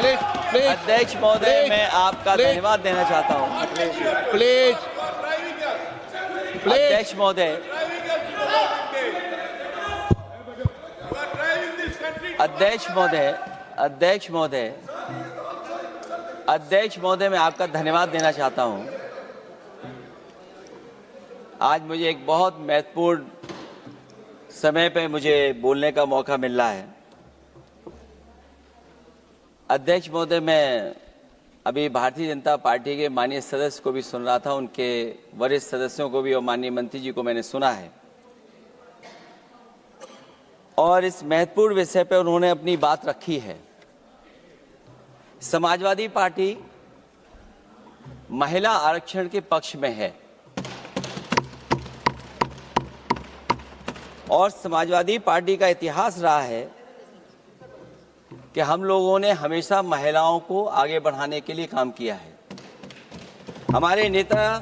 अध्यक्ष महोदय, मैं आपका धन्यवाद देना चाहता हूँ। प्लीज अध्यक्ष महोदय, अध्यक्ष महोदय, मैं आपका धन्यवाद देना चाहता हूँ। आज मुझे एक बहुत महत्वपूर्ण समय पे मुझे बोलने का मौका मिल रहा है। अध्यक्ष महोदय, मैं अभी भारतीय जनता पार्टी के माननीय सदस्य को भी सुन रहा था, उनके वरिष्ठ सदस्यों को भी और माननीय मंत्री जी को मैंने सुना है, और इस महत्वपूर्ण विषय पर उन्होंने अपनी बात रखी है। समाजवादी पार्टी महिला आरक्षण के पक्ष में है और समाजवादी पार्टी का इतिहास रहा है कि हम लोगों ने हमेशा महिलाओं को आगे बढ़ाने के लिए काम किया है। हमारे नेता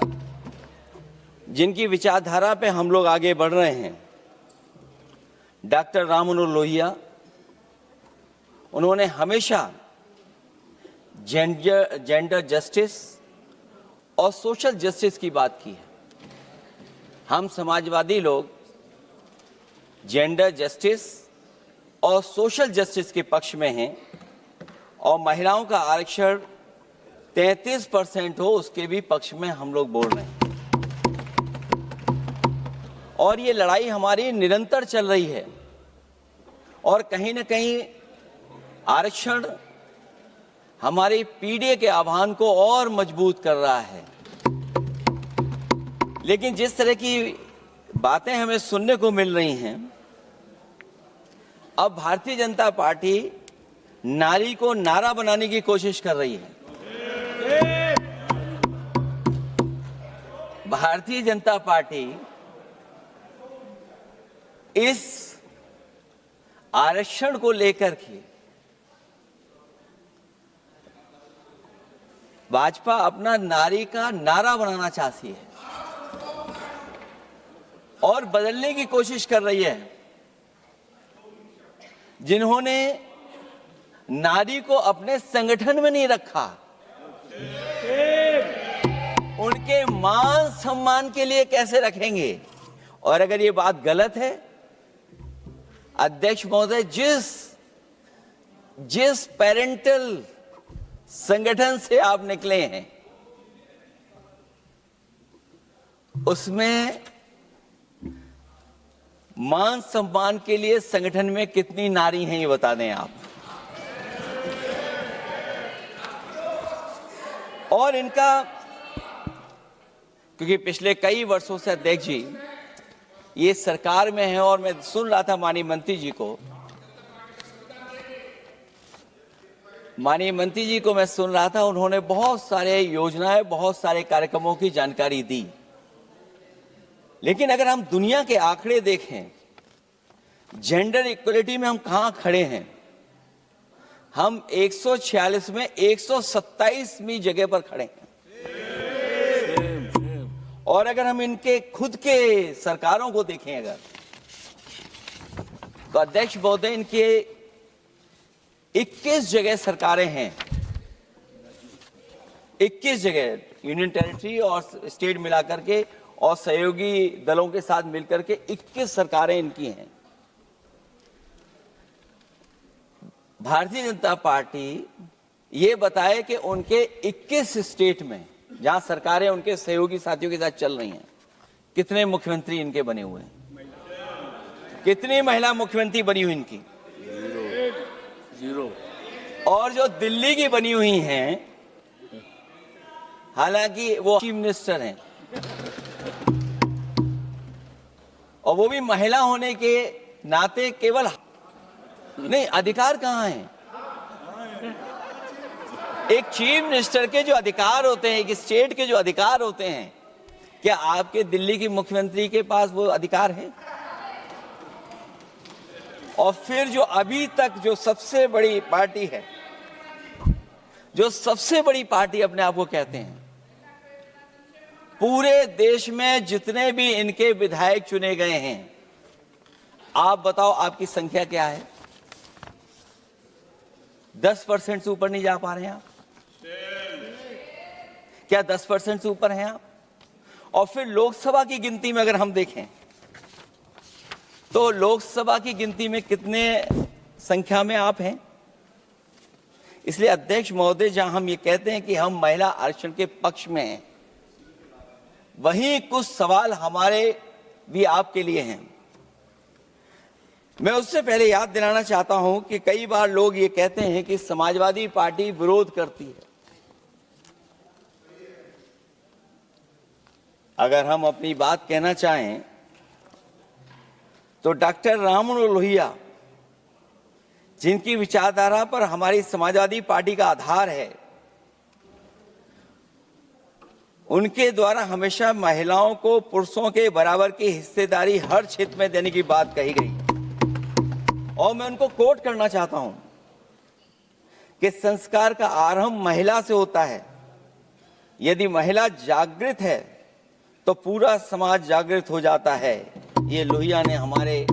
जिनकी विचारधारा पे हम लोग आगे बढ़ रहे हैं, डॉक्टर राम मनोहर लोहिया, उन्होंने हमेशा जेंडर जस्टिस और सोशल जस्टिस की बात की है। हम समाजवादी लोग जेंडर जस्टिस और सोशल जस्टिस के पक्ष में हैं और महिलाओं का आरक्षण 33% हो उसके भी पक्ष में हम लोग बोल रहे हैं। और ये लड़ाई हमारी निरंतर चल रही है और कहीं न कहीं आरक्षण हमारी पीढ़ी के आह्वान को और मजबूत कर रहा है। लेकिन जिस तरह की बातें हमें सुनने को मिल रही हैं, अब भारतीय जनता पार्टी नारी को नारा बनाने की कोशिश कर रही है। भारतीय जनता पार्टी इस आरक्षण को लेकर के भाजपा अपना नारी का नारा बनाना चाहती है और बदलने की कोशिश कर रही है। जिन्होंने नारी को अपने संगठन में नहीं रखा, उनके मान सम्मान के लिए कैसे रखेंगे? और अगर ये बात गलत है, अध्यक्ष महोदय, जिस पेरेंटल संगठन से आप निकले हैं उसमें मान सम्मान के लिए संगठन में कितनी नारी हैं, ये बता दें आप। और इनका, क्योंकि पिछले कई वर्षों से अध्यक्ष जी ये सरकार में है और मैं सुन रहा था माननीय मंत्री जी को मैं सुन रहा था, उन्होंने बहुत सारे योजनाएं, बहुत सारे कार्यक्रमों की जानकारी दी। लेकिन अगर हम दुनिया के आंकड़े देखें, जेंडर इक्वलिटी में हम कहां खड़े हैं? हम 146 में 127वीं जगह पर खड़े हैं। और अगर हम इनके खुद के सरकारों को देखें अगर, तो अध्यक्ष महोदय, इनके 21 जगह सरकारें हैं। 21 जगह यूनियन टेरिटरी और स्टेट मिलाकर के और सहयोगी दलों के साथ मिलकर के 21 सरकारें इनकी हैं। भारतीय जनता पार्टी ये बताए कि उनके 21 स्टेट में जहां सरकारें उनके सहयोगी साथियों के साथ चल रही हैं, कितने मुख्यमंत्री इनके बने हुए हैं? कितनी महिला मुख्यमंत्री बनी हुई इनकी? जीरो। और जो दिल्ली की बनी हुई हैं, हालांकि वो चीफ मिनिस्टर हैं और वो भी महिला होने के नाते केवल नहीं, अधिकार कहां है? एक चीफ मिनिस्टर के जो अधिकार होते हैं, एक स्टेट के जो अधिकार होते हैं, क्या आपके दिल्ली की मुख्यमंत्री के पास वो अधिकार है? और फिर जो अभी तक जो सबसे बड़ी पार्टी है, जो सबसे बड़ी पार्टी अपने आप को कहते हैं, पूरे देश में जितने भी इनके विधायक चुने गए हैं, आप बताओ आपकी संख्या क्या है? 10% से ऊपर नहीं जा पा रहे हैं आप? क्या 10% से ऊपर हैं आप? और फिर लोकसभा की गिनती में अगर हम देखें तो लोकसभा की गिनती में कितने संख्या में आप हैं? इसलिए अध्यक्ष महोदय, जहां हम ये कहते हैं कि हम महिला आरक्षण के पक्ष में हैं, वहीं कुछ सवाल हमारे भी आपके लिए हैं। मैं उससे पहले याद दिलाना चाहता हूं कि कई बार लोग ये कहते हैं कि समाजवादी पार्टी विरोध करती है। अगर हम अपनी बात कहना चाहें तो डॉक्टर राममनोहर लोहिया, जिनकी विचारधारा पर हमारी समाजवादी पार्टी का आधार है, उनके द्वारा हमेशा महिलाओं को पुरुषों के बराबर की हिस्सेदारी हर क्षेत्र में देने की बात कही गई। और मैं उनको कोट करना चाहता हूं कि संस्कार का आरंभ महिला से होता है। यदि महिला जागृत है तो पूरा समाज जागृत हो जाता है। ये लोहिया ने हमारे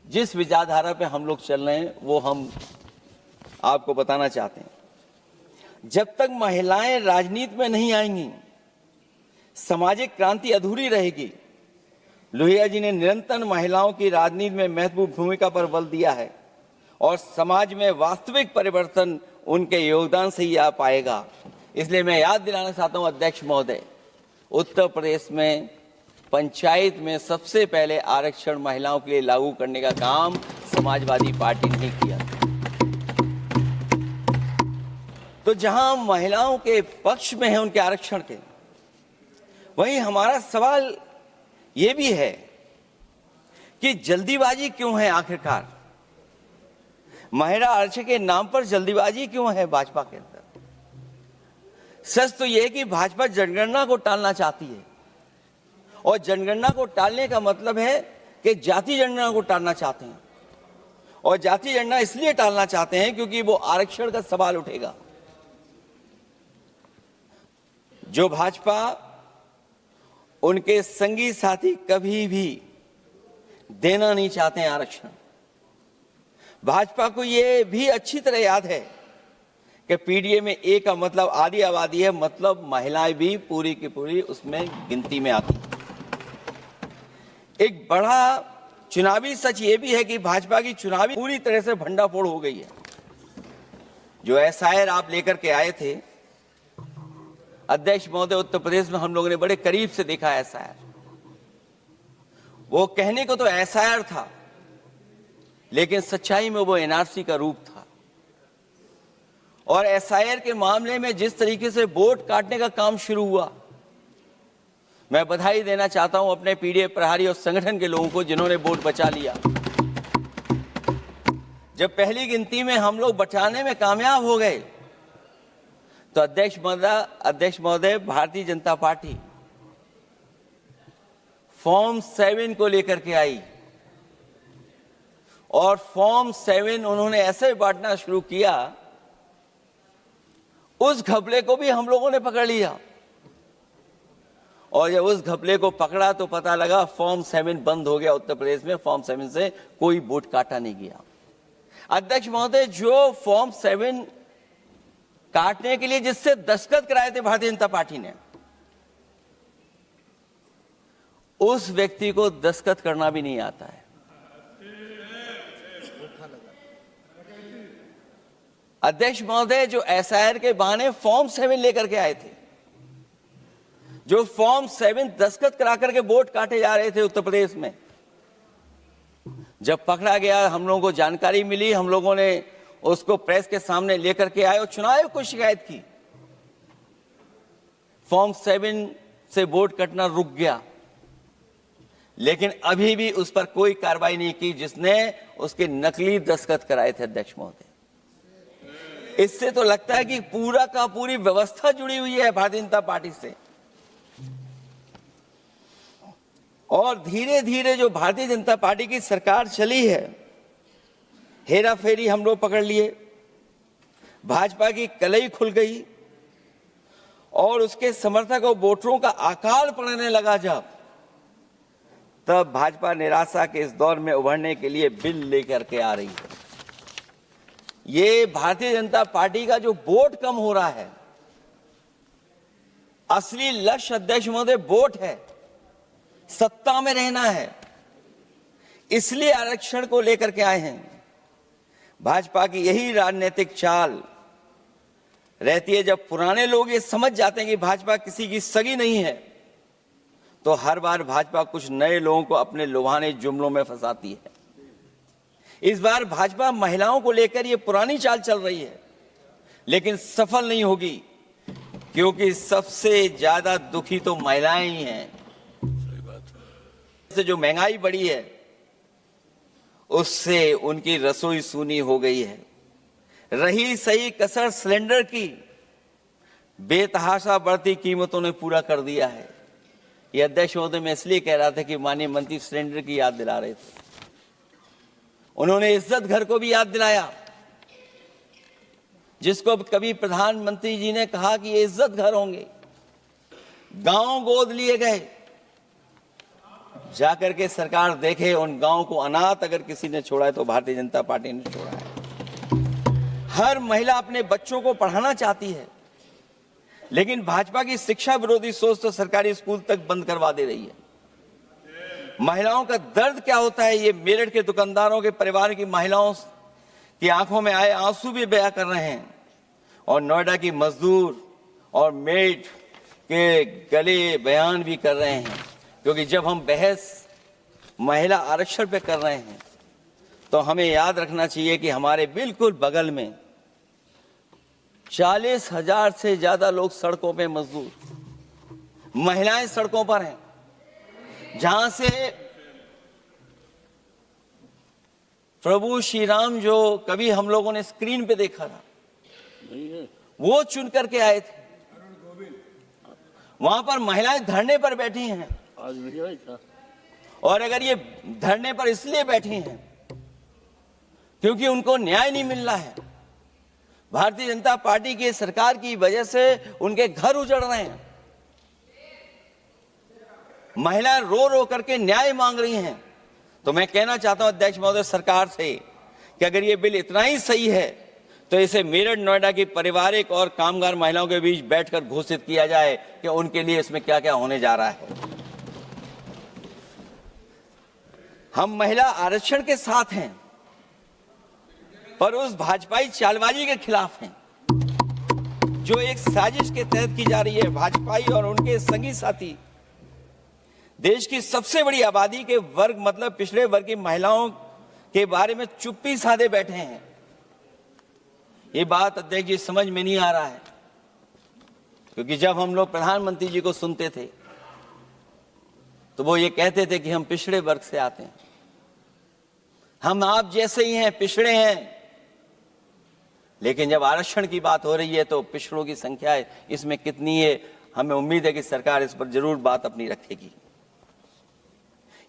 जिस विचारधारा पे हम लोग चल रहे हैं वो हम आपको बताना चाहते हैं। जब तक महिलाएं राजनीति में नहीं आएंगी, सामाजिक क्रांति अधूरी रहेगी। लोहिया जी ने निरंतर महिलाओं की राजनीति में महत्वपूर्ण भूमिका पर बल दिया है और समाज में वास्तविक परिवर्तन उनके योगदान से ही आ पाएगा। इसलिए मैं याद दिलाना चाहता हूं अध्यक्ष महोदय, उत्तर प्रदेश में पंचायत में सबसे पहले आरक्षण महिलाओं के लिए लागू करने का काम समाजवादी पार्टी ने किया। तो जहां महिलाओं के पक्ष में है उनके आरक्षण के, वहीं हमारा सवाल ये भी है कि जल्दीबाजी क्यों है? आखिरकार महिला आरक्षण के नाम पर जल्दीबाजी क्यों है भाजपा के अंदर? सच तो यह है कि भाजपा जनगणना को टालना चाहती है, और जनगणना को टालने का मतलब है कि जाति जनगणना को टालना चाहते हैं। और जाति जनगणना इसलिए टालना चाहते हैं क्योंकि वो आरक्षण का सवाल उठेगा। जो भाजपा, उनके संगी साथी कभी भी देना नहीं चाहते हैं आरक्षण। भाजपा को यह भी अच्छी तरह याद है कि पीडीए में ए का मतलब आधी आबादी है, मतलब महिलाएं भी पूरी की पूरी उसमें गिनती में आती। एक बड़ा चुनावी सच ये भी है कि भाजपा की चुनावी पूरी तरह से भंडाफोड़ हो गई है। जो एसआईआर आप लेकर के आए थे अध्यक्ष महोदय, उत्तर प्रदेश में हम लोगों ने बड़े करीब से देखा एसआईआर। वो कहने को तो एसआईआर था, लेकिन सच्चाई में वो एनआरसी का रूप था। और एसआईआर के मामले में जिस तरीके से वोट काटने का काम शुरू हुआ, मैं बधाई देना चाहता हूं अपने पीडीए प्रहारी और संगठन के लोगों को जिन्होंने वोट बचा लिया। जब पहली गिनती में हम लोग बचाने में कामयाब हो गए तो अध्यक्ष महोदय, भारतीय जनता पार्टी फॉर्म 7 को लेकर के आई और फॉर्म 7 उन्होंने ऐसे बांटना शुरू किया, उस घपले को भी हम लोगों ने पकड़ लिया। और जब उस घपले को पकड़ा तो पता लगा फॉर्म 7 बंद हो गया उत्तर प्रदेश में। फॉर्म 7 से कोई वोट काटा नहीं गया। अध्यक्ष महोदय, जो फॉर्म 7 काटने के लिए जिससे दस्तखत कराए थे भारतीय जनता पार्टी ने, उस व्यक्ति को दस्तखत करना भी नहीं आता है। अध्यक्ष महोदय, जो एसआईआर के बहाने फॉर्म 7 लेकर के आए थे, जो फॉर्म 7 दस्तखत करा करके वोट काटे जा रहे थे उत्तर प्रदेश में, जब पकड़ा गया, हम लोगों को जानकारी मिली, हम लोगों ने उसको प्रेस के सामने लेकर के आए और चुनाव आयोग को शिकायत की। फॉर्म 7 से वोट कटना रुक गया, लेकिन अभी भी उस पर कोई कार्रवाई नहीं की जिसने उसके नकली दस्तखत कराए थे। अध्यक्ष महोदय, इससे तो लगता है कि पूरा का पूरी व्यवस्था जुड़ी हुई है भारतीय जनता पार्टी से। और धीरे धीरे जो भारतीय जनता पार्टी की सरकार चली है, हेरा फेरी हम लोग पकड़ लिए, भाजपा की कलई खुल गई और उसके समर्थक और वोटरों का अकाल पड़ने लगा। जब तब भाजपा निराशा के इस दौर में उभरने के लिए बिल लेकर के आ रही है। ये भारतीय जनता पार्टी का जो वोट कम हो रहा है, असली लक्ष्य अध्यक्ष महोदय वोट है, सत्ता में रहना है, इसलिए आरक्षण को लेकर के आए हैं। भाजपा की यही राजनीतिक चाल रहती है। जब पुराने लोग ये समझ जाते हैं कि भाजपा किसी की सगी नहीं है, तो हर बार भाजपा कुछ नए लोगों को अपने लुभाने जुमलों में फंसाती है। इस बार भाजपा महिलाओं को लेकर ये पुरानी चाल चल रही है, लेकिन सफल नहीं होगी, क्योंकि सबसे ज्यादा दुखी तो महिलाएं ही हैं। से जो महंगाई बढ़ी है, उससे उनकी रसोई सूनी हो गई है। रही सही कसर सिलेंडर की, बेतहाशा बढ़ती कीमतों ने पूरा कर दिया है। ये अध्यक्ष महोदय मैं इसलिए कह रहा था कि माननीय मंत्री सिलेंडर की याद दिला रहे थे। उन्होंने इज्जत घर को भी याद दिलाया, जिसको कभी प्रधानमंत्री जी ने कहा कि ये इज्जत घर होंगे। गांव गोद लिए गए, जाकर के सरकार देखे उन गांव को अनाथ अगर किसी ने छोड़ा है तो भारतीय जनता पार्टी ने छोड़ा है। हर महिला अपने बच्चों को पढ़ाना चाहती है, लेकिन भाजपा की शिक्षा विरोधी सोच तो सरकारी स्कूल तक बंद करवा दे रही है। महिलाओं का दर्द क्या होता है, ये मेरठ के दुकानदारों के परिवार की महिलाओं की आंखों में आए आंसू भी बयां कर रहे हैं, और नोएडा की मजदूर और मेड के गले बयान भी कर रहे हैं। क्योंकि जब हम बहस महिला आरक्षण पे कर रहे हैं, तो हमें याद रखना चाहिए कि हमारे बिल्कुल बगल में 40,000 से ज्यादा लोग सड़कों पे मजदूर, महिलाएं सड़कों पर हैं, जहां से प्रभु श्री राम जो कभी हम लोगों ने स्क्रीन पे देखा था, वो चुन करके आए थे। वहां पर महिलाएं धरने पर बैठी हैं, और अगर ये धरने पर इसलिए बैठी हैं क्योंकि उनको न्याय नहीं मिल रहा है, भारतीय जनता पार्टी की सरकार की वजह से उनके घर उजड़ रहे हैं, महिलाएं रो रो करके न्याय मांग रही हैं, तो मैं कहना चाहता हूं अध्यक्ष महोदय सरकार से कि अगर ये बिल इतना ही सही है तो इसे मेरठ नोएडा की पारिवारिक और कामगार महिलाओं के बीच बैठकर घोषित किया जाए कि उनके लिए इसमें क्या क्या होने जा रहा है। हम महिला आरक्षण के साथ हैं, पर उस भाजपाई चालबाजी के खिलाफ हैं जो एक साजिश के तहत की जा रही है। भाजपाई और उनके संगी साथी देश की सबसे बड़ी आबादी के वर्ग मतलब पिछड़े वर्ग की महिलाओं के बारे में चुप्पी साधे बैठे हैं। ये बात अध्यक्ष जी समझ में नहीं आ रहा है, क्योंकि जब हम लोग प्रधानमंत्री जी को सुनते थे तो वो ये कहते थे कि हम पिछड़े वर्ग से आते हैं, हम आप जैसे ही हैं, पिछड़े हैं। लेकिन जब आरक्षण की बात हो रही है तो पिछड़ों की संख्या इसमें कितनी है, हमें उम्मीद है कि सरकार इस पर जरूर बात अपनी रखेगी।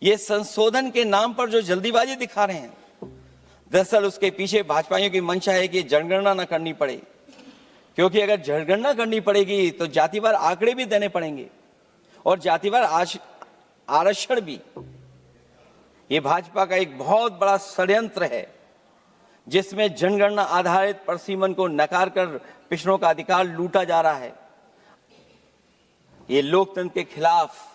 ये संशोधन के नाम पर जो जल्दीबाजी दिखा रहे हैं, दरअसल उसके पीछे भाजपाइयों की मंशा है कि जनगणना न करनी पड़े, क्योंकि अगर जनगणना करनी पड़ेगी तो जातिवार आंकड़े भी देने पड़ेंगे और जातिवार आरक्षण भी। ये भाजपा का एक बहुत बड़ा षड्यंत्र है, जिसमें जनगणना आधारित परिसीमन को नकार कर पिछड़ों का अधिकार लूटा जा रहा है। ये लोकतंत्र के खिलाफ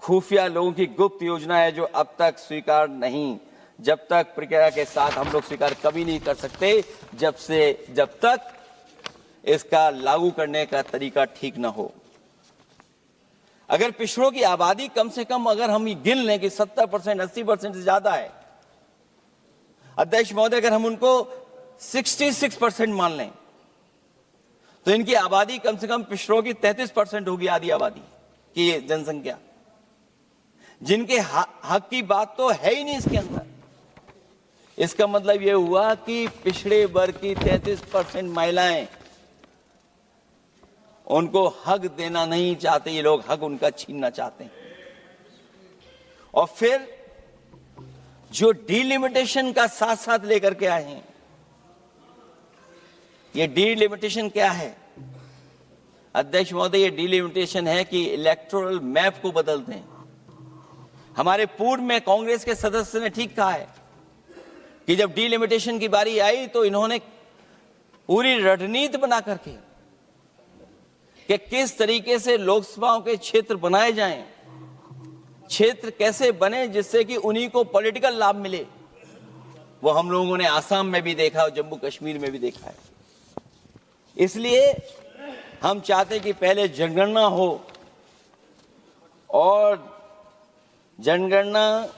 खुफिया लोगों की गुप्त योजना है, जो अब तक स्वीकार नहीं, जब तक प्रक्रिया के साथ हम लोग स्वीकार कभी नहीं कर सकते, जब तक इसका लागू करने का तरीका ठीक ना हो। अगर पिछड़ों की आबादी कम से कम अगर हम गिन लें कि 70%, 80% से ज्यादा है, अध्यक्ष महोदय अगर हम उनको 66% मान लें, तो इनकी आबादी कम से कम पिछड़ों की 33% होगी, आधी आबादी की जनसंख्या, जिनके हक की बात तो है ही नहीं इसके अंदर। इसका मतलब यह हुआ कि पिछड़े वर्ग की 33% महिलाएं, उनको हक देना नहीं चाहते ये लोग, हक उनका छीनना चाहते हैं। और फिर जो डिलिमिटेशन का साथ साथ लेकर के आए हैं, ये डिलिमिटेशन क्या है अध्यक्ष महोदय? ये डिलिमिटेशन है कि इलेक्टोरल मैप को बदल दें। हमारे पूर्व में कांग्रेस के सदस्य ने ठीक कहा है, कि जब डिलिमिटेशन की बारी आई तो इन्होंने पूरी रणनीति बना करके कि किस तरीके से लोकसभाओं के क्षेत्र बनाए जाएं, क्षेत्र कैसे बने जिससे कि उन्हीं को पॉलिटिकल लाभ मिले, वो हम लोगों ने आसाम में भी देखा और जम्मू कश्मीर में भी देखा है। इसलिए हम चाहते हैं कि पहले जनगणना हो और जनगणना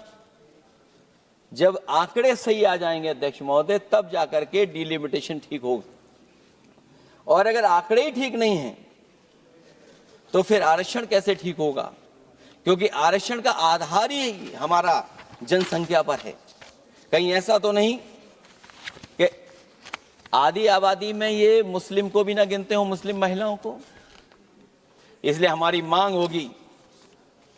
जब आंकड़े सही आ जाएंगे अध्यक्ष महोदय, तब जाकर के डिलिमिटेशन ठीक होगा। और अगर आंकड़े ही ठीक नहीं हैं तो फिर आरक्षण कैसे ठीक होगा, क्योंकि आरक्षण का आधार ही हमारा जनसंख्या पर है। कहीं ऐसा तो नहीं कि आधी आबादी में ये मुस्लिम को भी ना गिनते हो, मुस्लिम महिलाओं को। इसलिए हमारी मांग होगी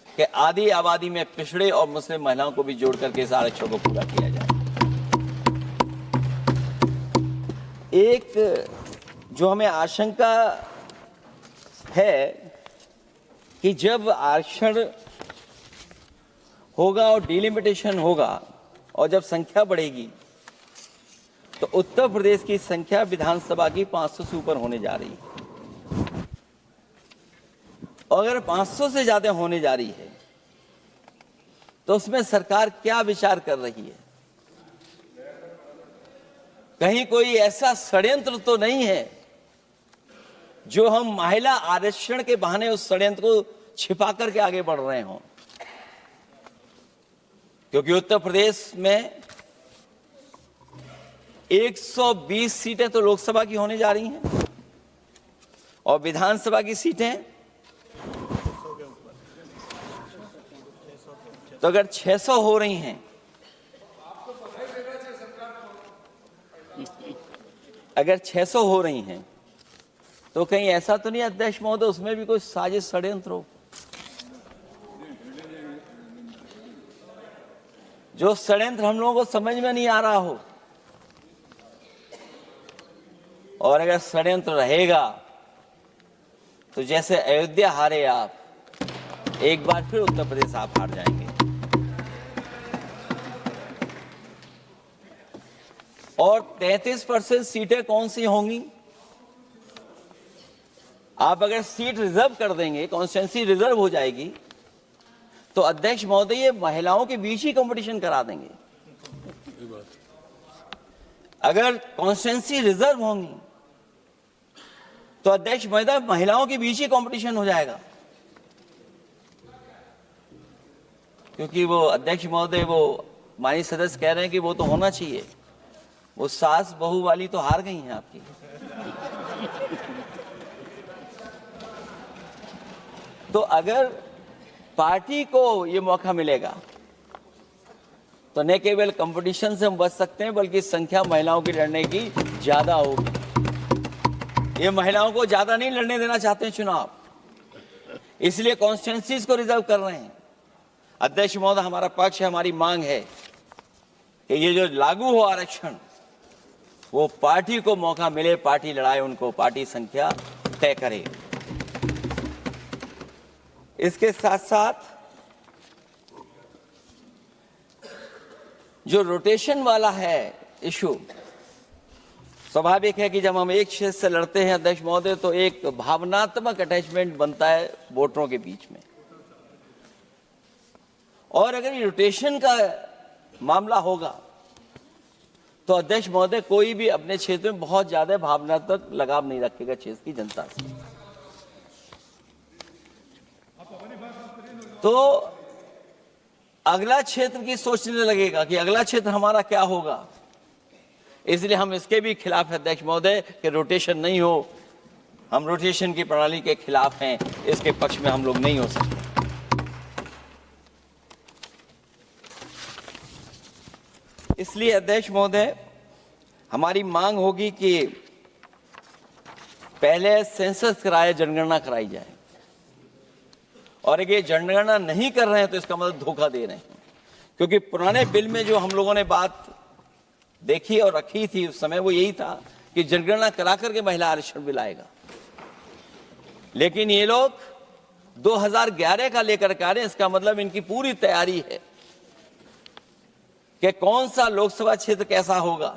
कि आधी आबादी में पिछड़े और मुस्लिम महिलाओं को भी जोड़ करके इस आरक्षण को पूरा किया जाए। एक जो हमें आशंका है कि जब आरक्षण होगा और डिलिमिटेशन होगा और जब संख्या बढ़ेगी तो उत्तर प्रदेश की संख्या विधानसभा की 500 से ऊपर होने जा रही है। और अगर 500 से ज्यादा होने जा रही है तो उसमें सरकार क्या विचार कर रही है? कहीं कोई ऐसा षड्यंत्र तो नहीं है जो हम महिला आरक्षण के बहाने उस षड्यंत्र को छिपा करके आगे बढ़ रहे हों? क्योंकि उत्तर प्रदेश में 120 सीटें तो लोकसभा की होने जा रही हैं और विधानसभा की सीटें तो अगर 600 हो रही हैं, अगर 600 हो रही हैं तो कहीं ऐसा तो नहीं अध्यक्ष महोदय उसमें भी कोई साजिश षड्यंत्र हो? जो षड्यंत्र हम लोगों को समझ में नहीं आ रहा हो। और अगर षड्यंत्र रहेगा तो जैसे अयोध्या हारे आप, एक बार फिर उत्तर प्रदेश आप हार जाएंगे। और 33% सीटें कौन सी होंगी? आप अगर सीट रिजर्व कर देंगे, कॉन्स्टिट्यूंसी रिजर्व हो जाएगी, तो अध्यक्ष महोदय ये महिलाओं के बीच ही कंपटीशन करा देंगे। अगर कॉन्स्टिट्यूंसी रिजर्व होंगी तो अध्यक्ष महोदय महिलाओं के बीच ही कंपटीशन हो जाएगा। क्योंकि वो अध्यक्ष महोदय वो माननीय सदस्य कह रहे हैं कि वो तो होना चाहिए, वो सास बहू वाली तो हार गई हैं आपकी। तो अगर पार्टी को ये मौका मिलेगा तो न केवल कंपटीशन से हम बच सकते हैं बल्कि संख्या महिलाओं की लड़ने की ज्यादा होगी। ये महिलाओं को ज्यादा नहीं लड़ने देना चाहते हैं चुनाव, इसलिए कॉन्स्टिट्यूंसीज को रिजर्व कर रहे हैं। अध्यक्ष महोदय हमारा पक्ष है, हमारी मांग है कि ये जो लागू हो आरक्षण वो पार्टी को मौका मिले, पार्टी लड़ाए उनको, पार्टी संख्या तय करे। इसके साथ साथ जो रोटेशन वाला है इशू, स्वाभाविक है कि जब हम एक क्षेत्र से लड़ते हैं अध्यक्ष महोदय तो एक भावनात्मक अटैचमेंट बनता है वोटरों के बीच में। और अगर ये रोटेशन का मामला होगा तो अध्यक्ष महोदय कोई भी अपने क्षेत्र में बहुत ज्यादा भावनात्मक लगाव नहीं रखेगा क्षेत्र की जनता से। तो अगला क्षेत्र की सोचने लगेगा कि अगला क्षेत्र हमारा क्या होगा। इसलिए हम इसके भी खिलाफ हैं अध्यक्ष महोदय कि रोटेशन नहीं हो। हम रोटेशन की प्रणाली के खिलाफ हैं, इसके पक्ष में हम लोग नहीं हो सकते। इसलिए अध्यक्ष महोदय हमारी मांग होगी कि पहले सेंसस कराए, जनगणना कराई जाए। और अगर जनगणना नहीं कर रहे हैं तो इसका मतलब धोखा दे रहे हैं, क्योंकि पुराने बिल में जो हम लोगों ने बात देखी और रखी थी उस समय वो यही था कि जनगणना करा करके महिला आरक्षण बिल आएगा। लेकिन ये लोग 2011 का लेकर के आ रहे हैं, इसका मतलब इनकी पूरी तैयारी है कि कौन सा लोकसभा क्षेत्र कैसा होगा।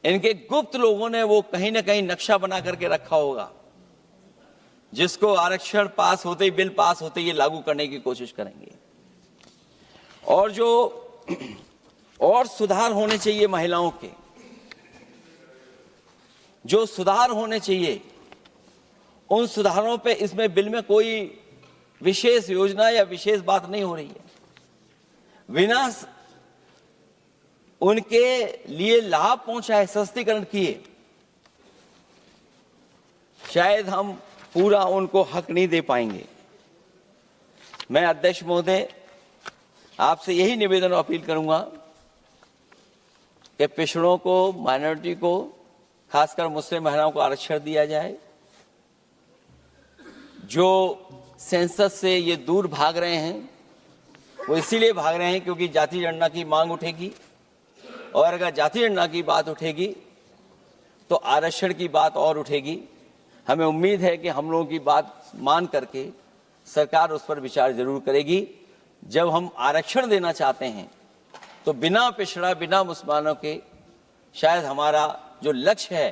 इनके गुप्त लोगों ने वो कहीं ना कहीं नक्शा बना करके रखा होगा, जिसको आरक्षण पास होते ही, बिल पास होते ही ये लागू करने की कोशिश करेंगे। और जो और सुधार होने चाहिए महिलाओं के, जो सुधार होने चाहिए उन सुधारों पे इसमें बिल में कोई विशेष योजना या विशेष बात नहीं हो रही है। बिना उनके लिए लाभ पहुंचाए, सशक्तिकरण किए, शायद हम पूरा उनको हक नहीं दे पाएंगे। मैं अध्यक्ष महोदय आपसे यही निवेदन और अपील करूंगा कि पिछड़ों को, माइनॉरिटी को, खासकर मुस्लिम महिलाओं को आरक्षण दिया जाए। जो सेंसस से ये दूर भाग रहे हैं वो इसीलिए भाग रहे हैं क्योंकि जाति जनगणना की मांग उठेगी, और अगर जाति जनगणना की बात उठेगी तो आरक्षण की बात और उठेगी। हमें उम्मीद है कि हम लोगों की बात मान करके सरकार उस पर विचार जरूर करेगी। जब हम आरक्षण देना चाहते हैं तो बिना पिछड़ा, बिना मुसलमानों के शायद हमारा जो लक्ष्य है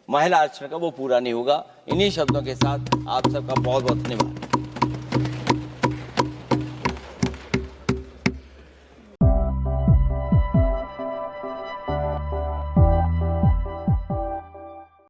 महिला आरक्षण का वो पूरा नहीं होगा। इन्हीं शब्दों के साथ आप सबका बहुत बहुत धन्यवाद।